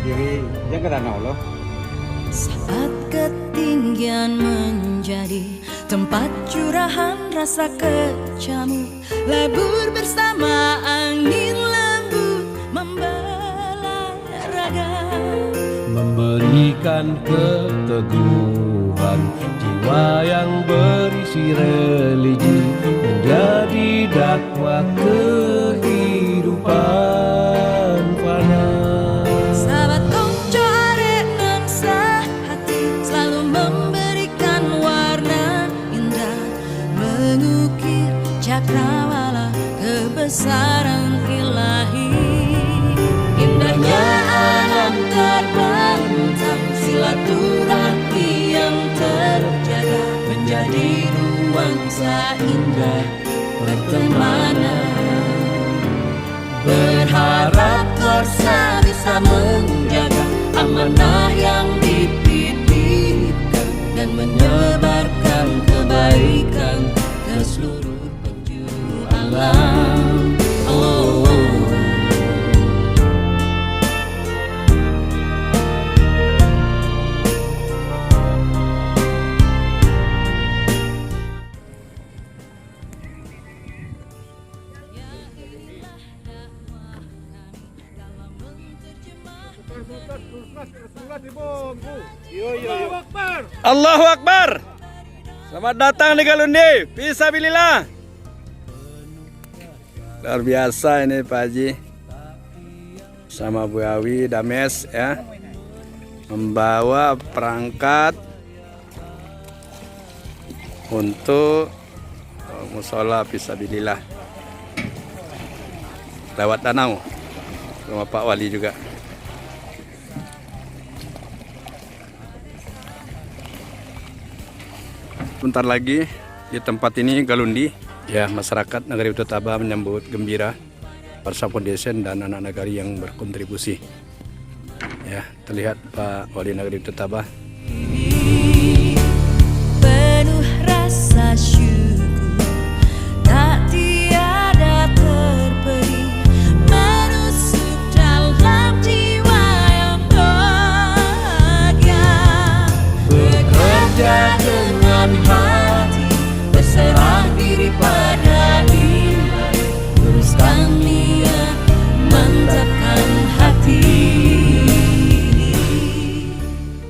kiri, jangan ke danau loh. Saat ketinggian menjadi tempat curahan rasa kecamu, lebur bersama angin lembut membelai raga, memberikan keteguhan jiwa yang berisi religi, menjadi dakwah kehidupan fana. sahabat konco arek nan sehati, selalu memberikan warna indah, mengukir cakrawala kebesaran ilahi. Indahnya alam terbentang, silaturahmi yang terjaga, menjadi nuansa indah pertemanan. Berharap Korsa bisa menjaga amanah yang dititipkan dan menyebarkan kebaikan ke seluruh penjuru alam. Oh. Allahu Akbar. Selamat datang di Galundi. Fisabilillah. Luar biasa ini Pak Haji sama Bu Awi Dames ya, membawa perangkat untuk musola Fisabilillah lewat danau sama Pak Wali juga. Bentar lagi di tempat ini Galundi ya, masyarakat Negari Ututaba menyambut gembira Parsa Foundation dan anak negari yang berkontribusi. Ya, terlihat Pak Wali Negari Ututaba. Penuh rasa syukur, tak tiada terperi, menusuk dalam jiwa yang bahagia. Bekerja dengan hati, berserah diri pada